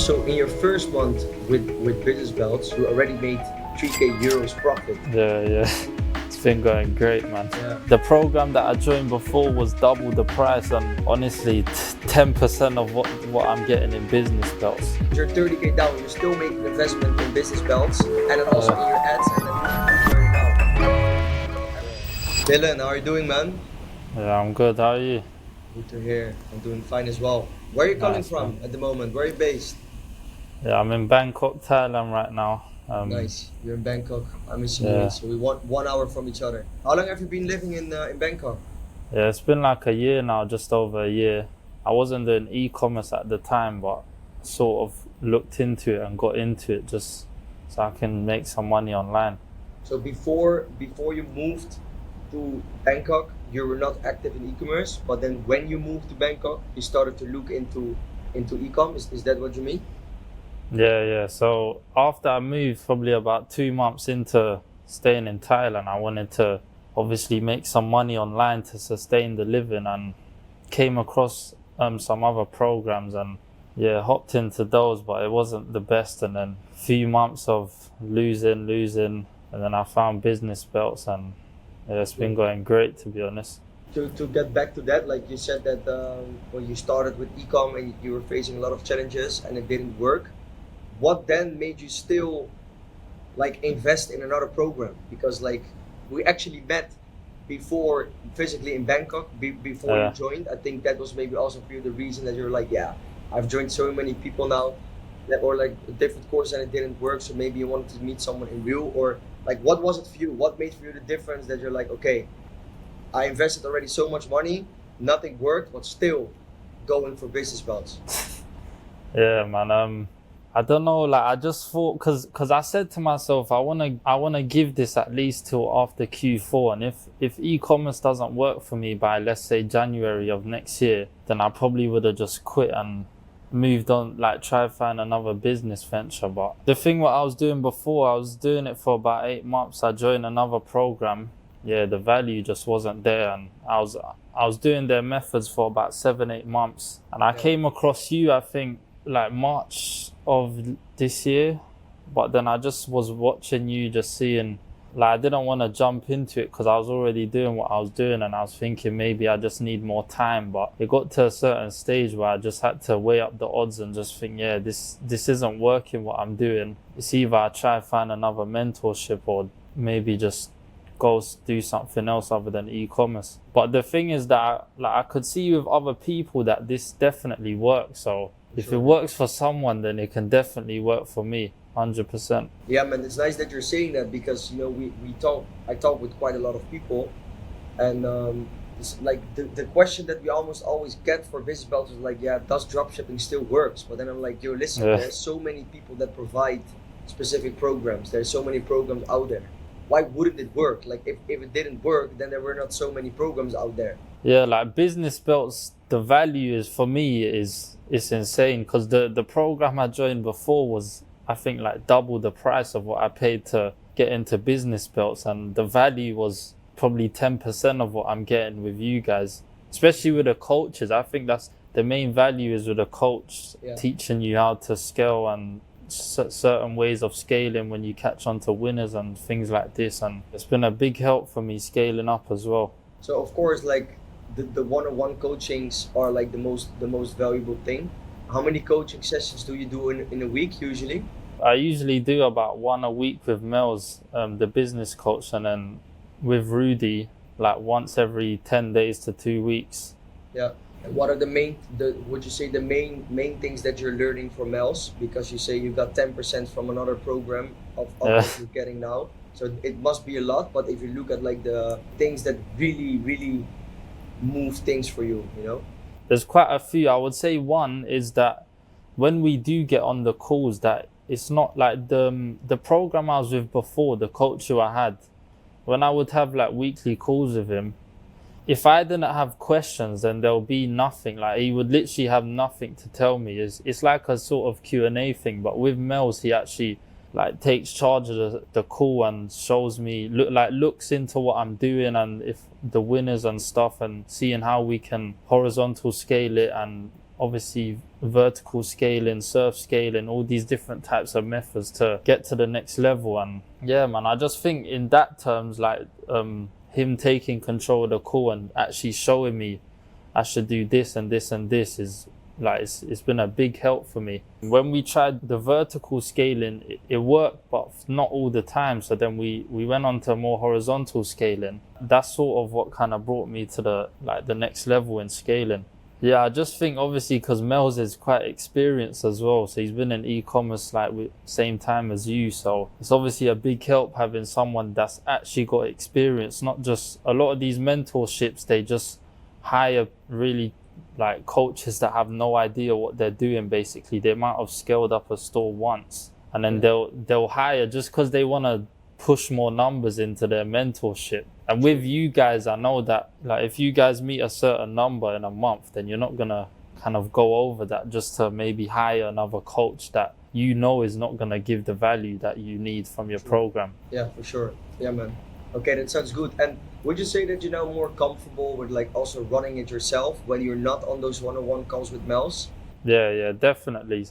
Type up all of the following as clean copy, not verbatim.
So in your first month with Business Belts, you already made 3k euros profit. Yeah. It's been going great, man. Yeah. The program that I joined before was double the price, and honestly, 10% of what I'm getting in Business Belts. You're 30k down, you still make an investment in Business Belts, and then also in your ads, and then where you're now. Dylan, how are you doing, man? Yeah, I'm good. How are you? Good to hear. I'm doing fine as well. Where are you calling Nice, from man. at the moment? Where are you based? Yeah, I'm in Bangkok, Thailand right now. Nice. You're in Bangkok. I'm in Yeah. Sydney, so we want 1 hour from each other. How long have you been living in Bangkok? Yeah, it's been like a year now, just over a year. I wasn't doing e-commerce at the time, but sort of looked into it and got into it just so I can make some money online. So before you moved to Bangkok, you were not active in e-commerce, but then when you moved to Bangkok, you started to look into e-com. Is that what you mean? Yeah. So after I moved, probably about 2 months into staying in Thailand, I wanted to obviously make some money online to sustain the living, and came across some other programs and hopped into those, but it wasn't the best. And then a few months of losing, and then I found Business Belts, and it's been going great, to be honest. To get back to that, like you said that when you started with e-com and you were facing a lot of challenges and it didn't work, what then made you still like invest in another program? Because like we actually met before physically in Bangkok before you Yeah. joined. I think that was maybe also for you the reason that you're like, yeah, I've joined so many people now that, or like a different course and it didn't work, so maybe you wanted to meet someone in real, or like what was it for you? What made for you the difference that you're like, okay, I invested already so much money, nothing worked, but still going for Business Belts? Yeah, man. I don't know. Like, I just thought, cause I said to myself, I wanna give this at least till after Q4, and if e-commerce doesn't work for me by, let's say, January of next year, then I probably would have just quit and moved on, like try to find another business venture. But the thing what I was doing before, I was doing it for about 8 months. I joined another program. Yeah, the value just wasn't there, and I was doing their methods for about 7-8 months, and I Yeah. came across you, I think, like March of this year. But then I just was watching you, just seeing, like, I didn't want to jump into it because I was already doing what I was doing, and I was thinking maybe I just need more time. But it got to a certain stage where I just had to weigh up the odds and just think, yeah, this isn't working what I'm doing. It's either I try to find another mentorship or maybe just go do something else other than e-commerce. But the thing is that I could see with other people that this definitely works. So if Sure. it works for someone, then it can definitely work for me, 100%. Yeah, man, it's nice that you're saying that, because you know I talk with quite a lot of people, and it's like the question that we almost always get for Business Belts is like, yeah, does dropshipping still works? But then I'm like, yo, listen, Yeah. there's so many people that provide specific programs. There's so many programs out there. Why wouldn't it work? Like if it didn't work, then there were not so many programs out there. Yeah, like Business Belts, the value is, for me, it's insane, because the program I joined before was, I think, like double the price of what I paid to get into Business Belts, and the value was probably 10% of what I'm getting with you guys, especially with the coaches. I think that's the main value, is with a coach. Yeah. Teaching you how to scale and certain ways of scaling when you catch on to winners and things like this, and it's been a big help for me scaling up as well. So of course, like the one-on-one coachings are like the most valuable thing. How many coaching sessions do you do in a week usually? I usually do about one a week with Mel's, the business coach, and then with Rudy, like once every 10 days to 2 weeks. Yeah. And what are would you say the main things that you're learning from Mel's? Because you say you got 10% from another program of Yeah. what you're getting now. So it must be a lot, but if you look at like the things that really move things for you, you know? There's quite a few. I would say one is that when we do get on the calls, that it's not like the program I was with before, the coach who I had, when I would have like weekly calls with him, if I didn't have questions, then there'll be nothing. Like, he would literally have nothing to tell me. It's like a sort of Q&A thing. But with Mel's, he actually like takes charge of the call and shows me, looks into what I'm doing and if the winners and stuff, and seeing how we can horizontal scale it and obviously vertical scaling, surf scaling, all these different types of methods to get to the next level. And yeah, man, I just think in that terms, like him taking control of the call and actually showing me I should do this and this and this is like it's been a big help for me. When we tried the vertical scaling, it worked, but not all the time. So then we went on to more horizontal scaling. That's sort of what kind of brought me to the next level in scaling. Yeah, I just think obviously because Mel's is quite experienced as well, so he's been in e-commerce like with same time as you, so it's obviously a big help having someone that's actually got experience. Not just a lot of these mentorships, they just hire really like coaches that have no idea what they're doing. Basically, they might have scaled up a store once, and then they'll hire just because they want to push more numbers into their mentorship. And with you guys, I know that like if you guys meet a certain number in a month, then you're not gonna kind of go over that just to maybe hire another coach that you know is not gonna give the value that you need from your program. Yeah, for sure. Yeah, man. Okay, that sounds good. And would you say that you're now more comfortable with like also running it yourself when you're not on those one-on-one calls with Mels? Yeah, definitely.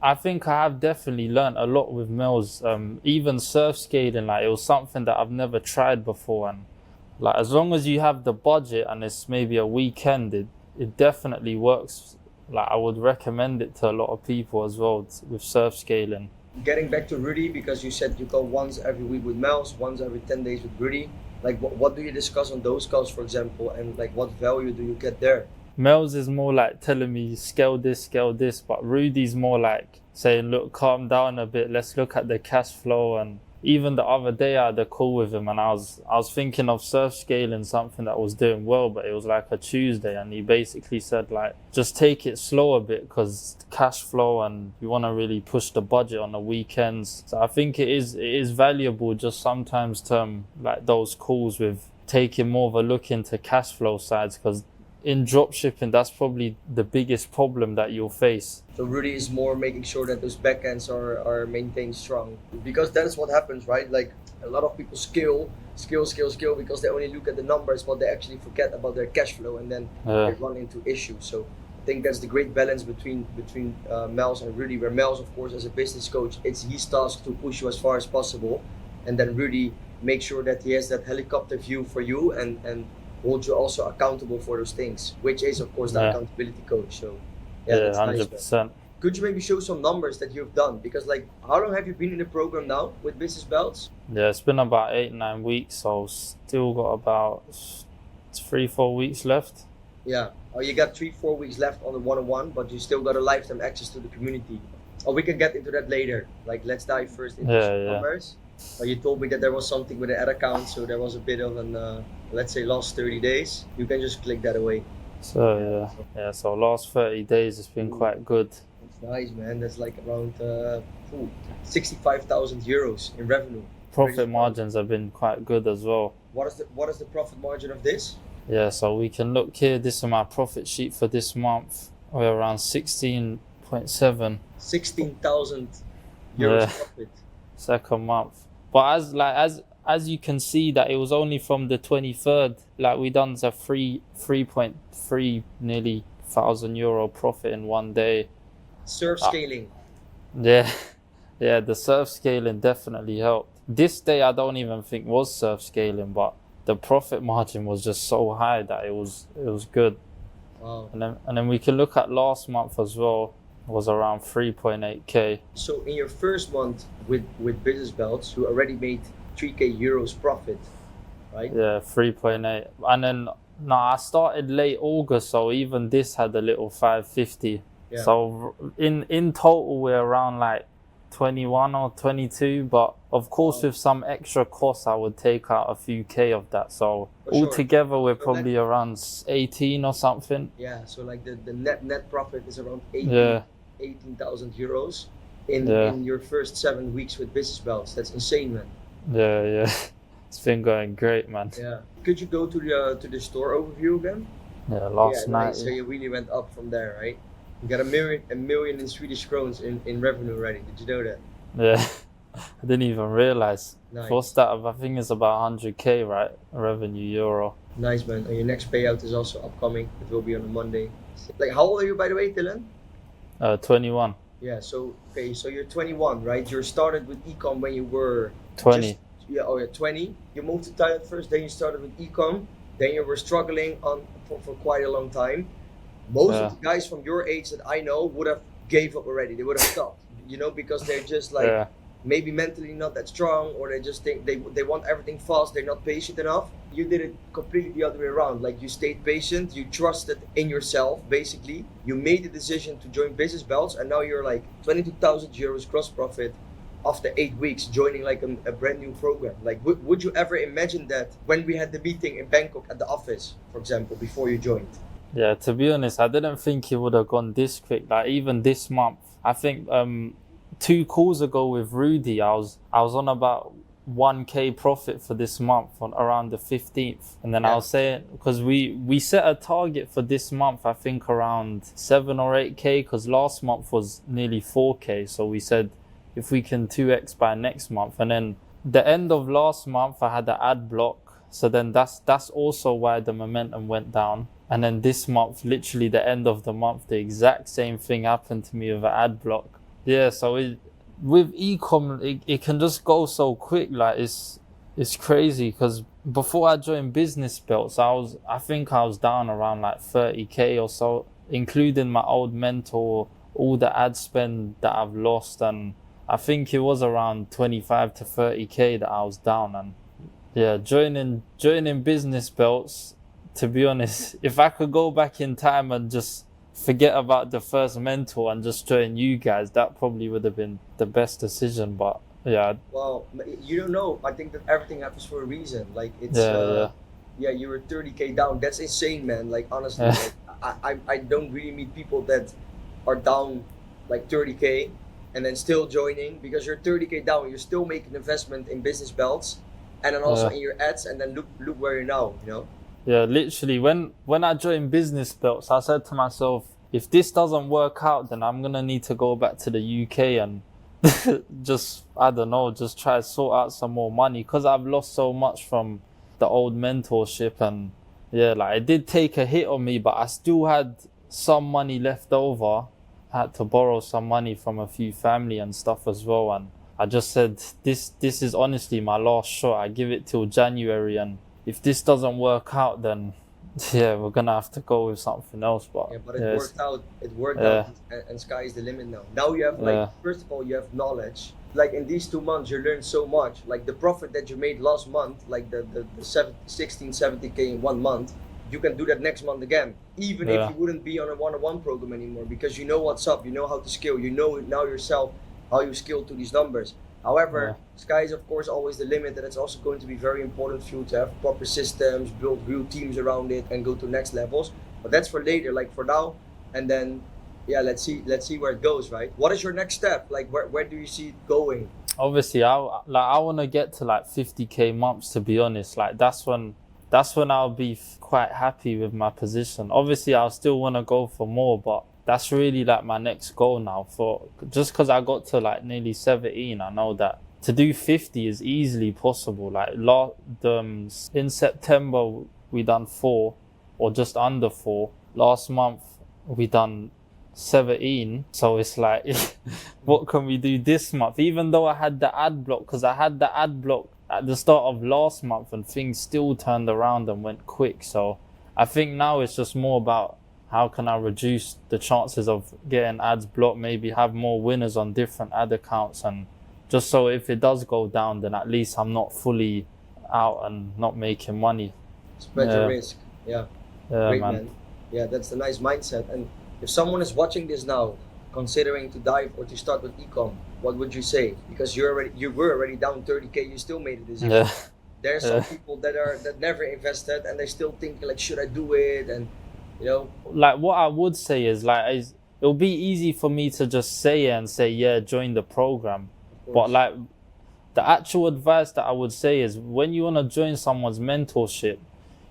I think I have definitely learned a lot with Mel's. Even surf skating, like it was something that I've never tried before, and like as long as you have the budget and it's maybe a weekend, it definitely works. Like I would recommend it to a lot of people as well with surf scaling. Getting back to Rudy, because you said you go once every week with Mels, once every 10 days with Rudy. Like what do you discuss on those calls, for example, and like what value do you get there? Mel's is more like telling me scale this, but Rudy's more like saying, look, calm down a bit, let's look at the cash flow. And even the other day I had a call with him and I was thinking of surf scaling, something that was doing well, but it was like a Tuesday, and he basically said like just take it slow a bit because cash flow and you want to really push the budget on the weekends. So I think it is valuable just sometimes to like those calls with taking more of a look into cash flow sides, because in dropshipping, that's probably the biggest problem that you'll face. So Rudy is more making sure that those backends are maintained strong, because that is what happens, right? Like a lot of people scale because they only look at the numbers, but they actually forget about their cash flow, and then they run into issues. So I think that's the great balance between Mels and Rudy, where Mels, of course, as a business coach, it's his task to push you as far as possible, and then Rudy makes sure that he has that helicopter view for you and hold you also accountable for those things, which is of course the accountability coach. So that's 100%. Nice. Could you maybe show some numbers that you've done? Because like, how long have you been in the program now with Business Belts? Yeah, it's been about 8-9 weeks, so still got about 3-4 weeks left. Yeah. Oh, you got 3-4 weeks left on the one-on-one, but you still got a lifetime access to the community. Oh, we can get into that later. Like, let's dive first into some numbers. You told me that there was something with the ad account, so there was a bit of an, let's say, last 30 days. You can just click that away. So, so last 30 days it's been quite good. That's nice, man. That's like around 65,000 euros in revenue. Profit margins have been quite good as well. What is the profit margin of this? Yeah, so we can look here. This is my profit sheet for this month. We're around 16.7. 16,000 euros profit. Second month. But as you can see that it was only from the 23rd, like we done a 3.3 nearly €1,000 profit in one day. Surf scaling. Yeah, the surf scaling definitely helped. This day I don't even think was surf scaling, but the profit margin was just so high that it was good. Wow. And then we can look at last month as well. It was around 3.8k. So in your first month with Business Belts, you already made 3k euros profit, right? Yeah, 3.8. And then I started late August, so even this had a little 550. Yeah. So in total we're around like 21 or 22, but of course with some extra costs I would take out a few K of that, so altogether we're probably around 18 or something. Yeah, so like the net profit is around 18,000 euros in your first 7 weeks with Business Belts. That's insane, man. Yeah. It's been going great, man. Yeah. Could you go to the store overview again? Yeah, last night. Nice. So you really went up from there, right? You got a million in Swedish crowns in revenue already. Did you know that? Yeah. I didn't even realize. Nice. What's that? I think it's about 100k, right? Revenue euro. Nice, man. And your next payout is also upcoming. It will be on a Monday. Like, how old are you, by the way, Dylan? 21. Yeah, so, okay, so you're 21, right? You started with ecom when you were 20. Yeah, oh yeah, 20. You moved to Thailand first, then you started with ecom, then you were struggling for quite a long time. Most of the guys from your age that I know would have gave up already. They would have stopped, because they're just like maybe mentally not that strong, or they just think they want everything fast. They're not patient enough. You did it completely the other way around. Like, you stayed patient, you trusted in yourself, basically. You made the decision to join Business Belts, and now you're like 22,000 euros gross profit after 8 weeks, joining like a brand new program. Like, would you ever imagine that when we had the meeting in Bangkok at the office, for example, before you joined? Yeah, to be honest, I didn't think it would have gone this quick. Like, even this month, I think 2 calls ago with Rudy, I was on about 1k profit for this month on around the 15th, and then I was saying, because we set a target for this month, I think around 7 or 8k, because last month was nearly 4k. So we said if we can 2x by next month, and then the end of last month I had the ad block, so then that's also why the momentum went down. And then this month, literally the end of the month, the exact same thing happened to me with an ad block. Yeah, so with ecom, it can just go so quick. Like, it's crazy, because before I joined Business Belts, I think I was down around like 30k or so, including my old mentor, all the ad spend that I've lost, and I think it was around 25 to 30k that I was down. And yeah, joining Business Belts, to be honest, if I could go back in time and just forget about the first mentor and just join you guys, that probably would have been the best decision. But yeah. Well, you don't know. I think that everything happens for a reason. Like, it's you were 30k down. That's insane, man. Like, honestly, like, I don't really meet people that are down like 30k and then still joining, because you're 30k down, you're still making investment in Business Belts, and then also in your ads, and then look where you're now, Yeah, literally, when I joined Business Belts, I said to myself, if this doesn't work out, then I'm gonna need to go back to the UK and just, I don't know, just try to sort out some more money, because I've lost so much from the old mentorship. And yeah, like, it did take a hit on me, but I still had some money left over. I had to borrow some money from a few family and stuff as well, and I just said, this is honestly my last shot. I give it till January, and if this doesn't work out, then yeah, we're gonna have to go with something else. But it worked out. It worked out, and sky is the limit now. Now you have, like, first of all, you have knowledge. Like, in these 2 months, you learned so much. Like, the profit that you made last month, like the 16, 70k in 1 month, you can do that next month again, even if you wouldn't be on a one-on-one program anymore, because you know what's up, you know how to scale, you know now yourself how you scale to these numbers. However, sky is of course always the limit, and it's also going to be very important for you to have proper systems, build real teams around it, and go to next levels. But that's for later, like for now. And then, yeah, let's see where it goes, right? What is your next step? Like, where do you see it going? Obviously, I want to get to like 50k months, to be honest. Like, that's when I'll be quite happy with my position. Obviously, I'll still want to go for more, but that's really like my next goal now. For just because I got to like nearly 17, I know that to do 50 is easily possible. Like, in September we done 4, or just under 4. Last month we done 17. So it's like, what can we do this month? Even though I had the ad block, because I had the ad block at the start of last month, and things still turned around and went quick. So I think now it's just more about how can I reduce the chances of getting ads blocked, maybe have more winners on different ad accounts, and just so if it does go down, then at least I'm not fully out and not making money. Spread your risk. Yeah, great, man. Yeah, that's the nice mindset. And if someone is watching this now, considering to dive or to start with ecom, what would you say? Because you were already down 30k, you still made a decision. Yeah. There are some people that never invested, and they still think like, should I do it? And like, what I would say is, like, it'll be easy for me to just say it and say, yeah, join the program. But like, the actual advice that I would say is, when you want to join someone's mentorship,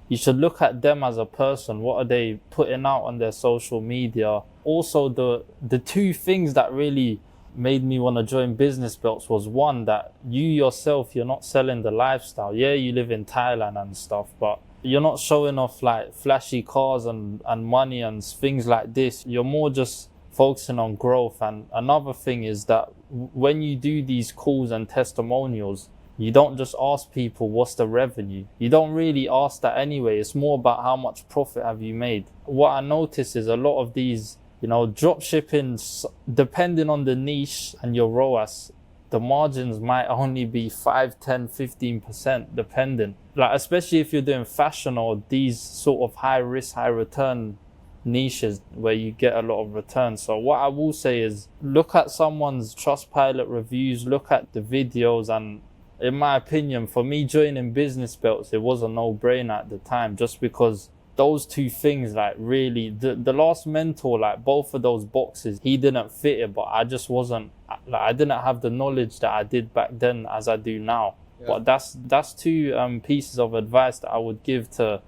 you should look at them as a person. What are they putting out on their social media? Also, the 2 things that really made me want to join business belts was one, that you yourself, you're not selling the lifestyle. Yeah, you live in Thailand and stuff, but you're not showing off like flashy cars and money and things like this. You're more just focusing on growth. And another thing is that when you do these calls and testimonials, you don't just ask people what's the revenue. You don't really ask that anyway. It's more about how much profit have you made. What I notice is a lot of these, drop shipping, depending on the niche and your ROAS, the margins might only be 5, 10, 15% depending. Like, especially if you're doing fashion or these sort of high risk, high return niches where you get a lot of returns. So what I will say is look at someone's Trustpilot reviews, look at the videos, and in my opinion, for me joining business belts, it was a no-brainer at the time, just because those two things, like, really, the last mentor, like, both of those boxes, he didn't fit it, but I just wasn't, like, I didn't have the knowledge that I did back then as I do now. Yeah. But that's two pieces of advice that I would give to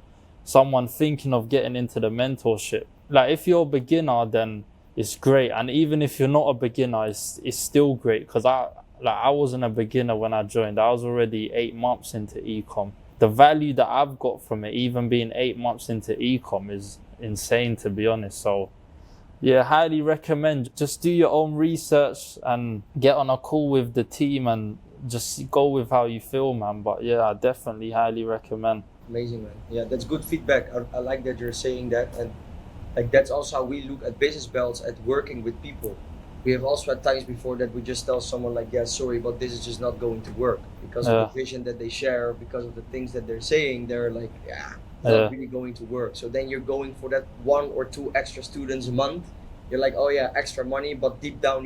someone thinking of getting into the mentorship. Like, if you're a beginner, then it's great, and even if you're not a beginner, it's still great, because I wasn't a beginner when I joined. I was already 8 months into ecom. The value that I've got from it, even being 8 months into ecom, is insane, to be honest. So yeah, highly recommend. Just do your own research and get on a call with the team and just go with how you feel, man. But yeah, I definitely highly recommend. Amazing, man. Yeah, that's good feedback. I like that you're saying that. And like, that's also how we look at business belts, at working with people. We have also had times before that we just tell someone like, yeah, sorry, but this is just not going to work because of the vision that they share, because of the things that they're saying. They're like, yeah, it's not really going to work. So then you're going for that 1 or 2 extra students a month. You're like, oh yeah, extra money, but deep down,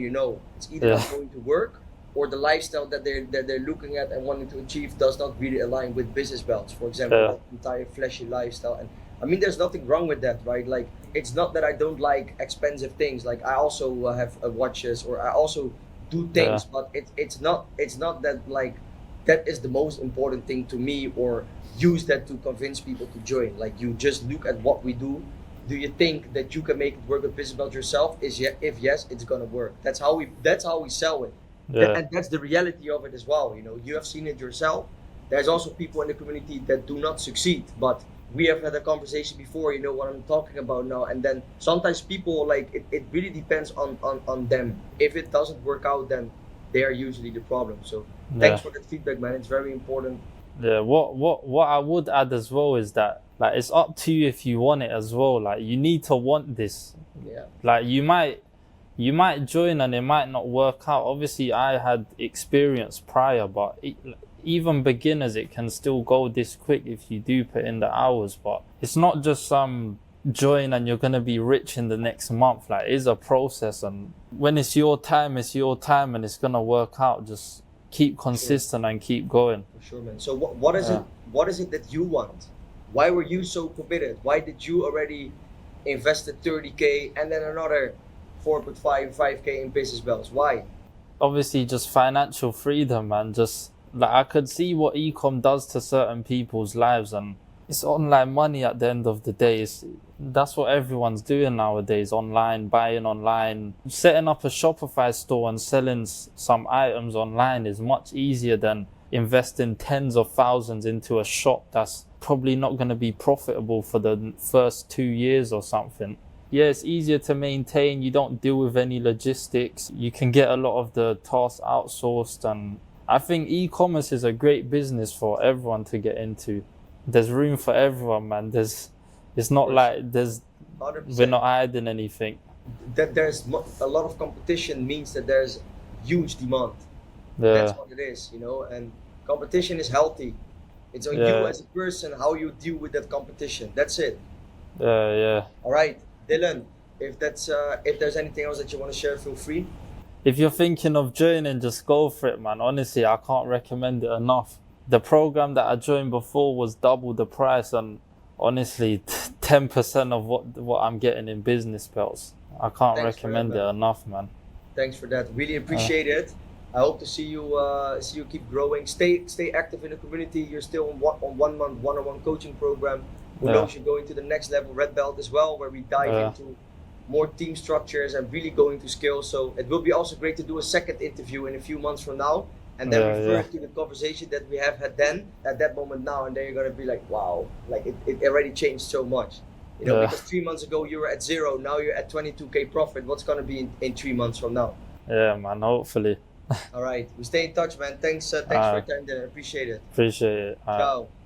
it's either not going to work, or the lifestyle that they're looking at and wanting to achieve does not really align with business belts. For example, that entire flashy lifestyle. And I mean, there's nothing wrong with that, right? Like, it's not that I don't like expensive things. Like, I also have watches, or I also do things, but it's not that, like, that is the most important thing to me, or use that to convince people to join. Like, you just look at what we do. Do you think that you can make it work with business belt yourself? If yes, it's gonna work. That's how we sell it. And that's the reality of it as well. You have seen it yourself. There's also people in the community that do not succeed, but we have had a conversation before, what I'm talking about now. And then sometimes people, like, it really depends on them. If it doesn't work out, then they are usually the problem. So thanks for that feedback, man. It's very important. Yeah, what I would add as well is that, like, it's up to you if you want it as well. Like, you need to want this. Yeah. Like, you might join and it might not work out. Obviously, I had experience prior, but even beginners, it can still go this quick if you do put in the hours. But it's not just join and you're gonna be rich in the next month. Like, it's a process, and when it's your time, and it's gonna work out. Just keep consistent and keep going. For sure, man. So what is it? What is it that you want? Why were you so committed? Why did you already invested 30K and then another 4.5K in business belts? Why? Obviously, just financial freedom, man. Just, like, I could see what ecom does to certain people's lives, and it's online money at the end of the day. That's what everyone's doing nowadays, online, buying online. Setting up a Shopify store and selling some items online is much easier than investing tens of thousands into a shop that's probably not going to be profitable for the first 2 years or something. Yeah, it's easier to maintain. You don't deal with any logistics. You can get a lot of the tasks outsourced, and I think e-commerce is a great business for everyone to get into. There's room for everyone, man. It's not like 100%. We're not hiding anything. That there's a lot of competition means that there's huge demand. Yeah. That's what it is, and competition is healthy. It's on you as a person, how you deal with that competition. That's it. Yeah. All right, Dylan, if there's anything else that you want to share, feel free. If you're thinking of joining, just go for it, man. Honestly, I can't recommend it enough. The program that I joined before was double the price, and honestly, 10% of what I'm getting in business belts. I can't recommend it enough, man. Thanks for that. Really appreciate it. I hope to see you keep growing. Stay active in the community. You're still on 1 month one-on-one coaching program. Who knows, you're going to the next level, red belt as well, where we dive into more team structures and really going to skills. So it will be also great to do a second interview in a few months from now, and then refer to the conversation that we have had then at that moment now, and then you're gonna be like, wow, like it already changed so much. You know, because 3 months ago you were at zero, now you're at 22K profit. What's gonna be in 3 months from now? Yeah, man. Hopefully. All right, we stay in touch, man. Thanks for your time, then. I appreciate it. Appreciate it. Ciao.